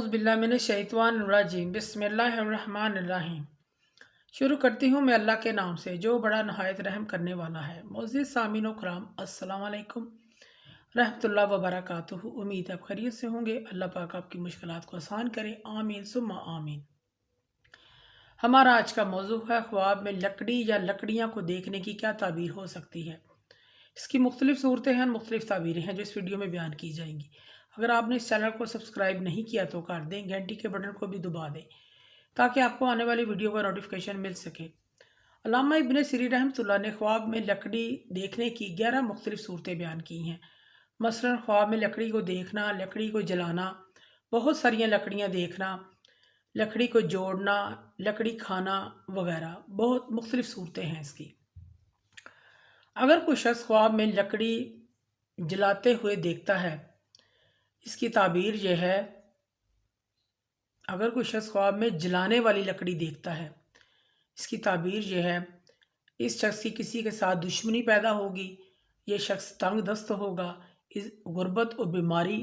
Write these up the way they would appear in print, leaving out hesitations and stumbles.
औज़ुबिल्लाहिमिनश्शैतानिर्रजीम बिस्मिल्लाहिर्रहमानिर्रहीम। शुरू करती हूँ मैं अल्लाह के नाम से जो बड़ा नहायत रहम करने वाला है। मोअज़्ज़िज़ सामीन व कराम, अस्सलाम वालेकुम रहमतुल्लाहि व बरकातुहू। उम्मीद है आप खैरियत से होंगे। अल्लाह पाक आपकी मुश्किलात को आसान करे, आमीन सुम्मा आमीन। हमारा आज का मौजू है ख्वाब में लकड़ी या लकड़ियाँ को देखने की क्या ताबीर हो सकती है। इसकी मुख्तलिफ सूरतें हैं, मुख्तलिफ ताबीरें हैं जो इस वीडियो में बयान की जाएंगी। अगर आपने इस चैनल को सब्सक्राइब नहीं किया तो कर दें, घंटी के बटन को भी दबा दें ताकि आपको आने वाली वीडियो का नोटिफिकेशन मिल सके। अल्लामा इब्न सीरीन रहमतुल्लाह ने ख्वाब में लकड़ी देखने की 11 मुख्तलिफ सूरतें बयान की हैं। मसलन ख्वाब में लकड़ी को देखना, लकड़ी को जलाना, बहुत सारियाँ लकड़ियाँ देखना, लकड़ी को जोड़ना, लकड़ी खाना वगैरह, बहुत मुख्तलिफ सूरतें हैं इसकी। अगर कोई शख्स ख्वाब में लकड़ी जलाते हुए देखता है, इसकी ताबीर यह है, अगर कोई शख्स ख्वाब में जलाने वाली लकड़ी देखता है, इसकी ताबीर यह है, इस शख्स की किसी के साथ दुश्मनी पैदा होगी, ये शख्स तंग दस्त होगा, इस गुर्बत और बीमारी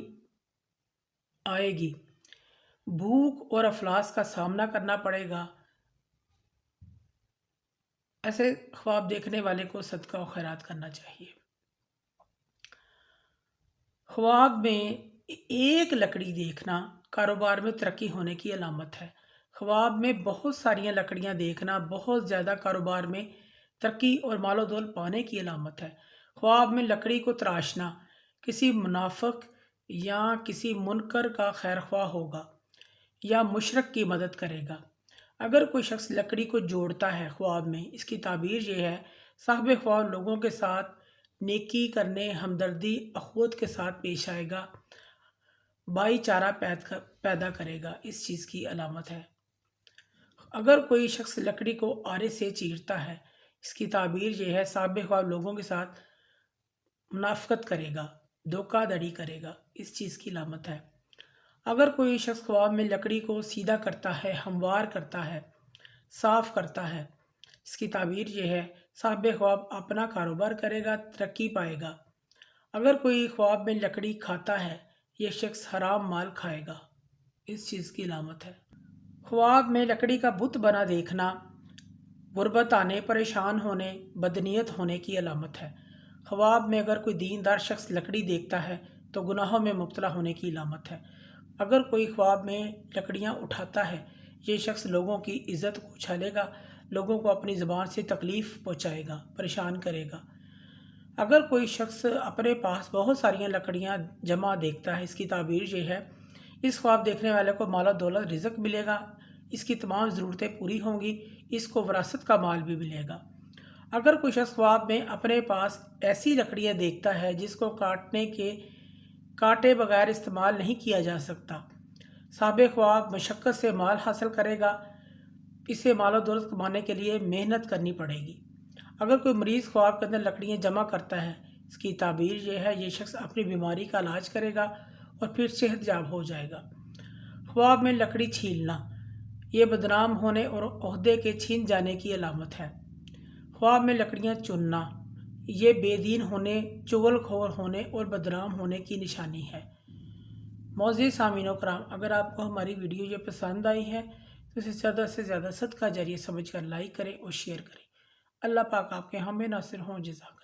आएगी, भूख और अफलास का सामना करना पड़ेगा। ऐसे ख्वाब देखने वाले को सदका और खैरात करना चाहिए। ख्वाब में एक लकड़ी देखना कारोबार में तरक्की होने की अलामत है। ख्वाब में बहुत सारियां लकड़ियां देखना बहुत ज़्यादा कारोबार में तरक्की और मालो दौल पाने की अलामत है। ख्वाब में लकड़ी को तराशना किसी मुनाफिक या किसी मुनकर का खैर ख्वाह होगा या मुशरक की मदद करेगा। अगर कोई शख्स लकड़ी को जोड़ता है ख्वाब में, इसकी ताबीर ये है, साहिब ख्वाब लोगों के साथ नेकी करने, हमदर्दी, अखवत के साथ पेश आएगा, भाईचारा पैदा करेगा, इस चीज़ की अलामत है। अगर कोई शख्स लकड़ी को आरे से चीरता है, इसकी ताबीर ये है, साहिब ख्वाब लोगों के साथ मुनाफकत करेगा, धोखाधड़ी करेगा, इस चीज़ की अलामत है। अगर कोई शख्स ख्वाब में लकड़ी को सीधा करता है, हमवार करता है, साफ़ करता है, इसकी ताबीर यह है, साहिब ख्वाब अपना कारोबार करेगा, तरक्की पाएगा। अगर कोई ख्वाब में लकड़ी खाता है, यह शख्स हराम माल खाएगा, इस चीज़ की अलामत है। ख्वाब में लकड़ी का बुत बना देखना गुर्बत आने, परेशान होने, बदनीयत होने की अलामत है। ख्वाब में अगर कोई दीनदार शख्स लकड़ी देखता है तो गुनाहों में मुब्तला होने की अलामत है। अगर कोई ख्वाब में लकड़ियाँ उठाता है, ये शख्स लोगों की इज़्ज़त को उछालेगा, लोगों को अपनी ज़बान से तकलीफ़ पहुँचाएगा, परेशान करेगा। अगर कोई शख्स अपने पास बहुत सारियाँ लकड़ियाँ जमा देखता है, इसकी ताबीर ये है, इस ख्वाब देखने वाले को माला दौलत रिज़्क मिलेगा, इसकी तमाम ज़रूरतें पूरी होंगी, इसको विरासत का माल भी मिलेगा। अगर कोई शख्स ख्वाब में अपने पास ऐसी लकड़ियाँ देखता है जिसको काटे बगैर इस्तेमाल नहीं किया जा सकता, साहिब ख्वाब मशक्क़त से माल हासिल करेगा, इसे मालो दौलत कमाने के लिए मेहनत करनी पड़ेगी। अगर कोई मरीज़ ख्वाब के अंदर लकड़ियाँ जमा करता है, इसकी ताबीर यह है, ये शख्स अपनी बीमारी का इलाज करेगा और फिर सेहतयाब हो जाएगा। ख्वाब में लकड़ी छीलना, ये बदनाम होने और ओहदे के छीन जाने की अलामत है। ख्वाब में लकड़ियाँ चुनना, ये बेदीन होने, चुगलखोर होने और बदनाम होने की निशानी है। मोअज़्ज़िज़ सामीन कराम, अगर आपको हमारी वीडियो ये पसंद आई है तो इसे ज़्यादा से ज़्यादा सदका जारिया समझकर लाइक करें और शेयर करें। अल्लाह पाक आपके हम नासिर हों। जज़ाक।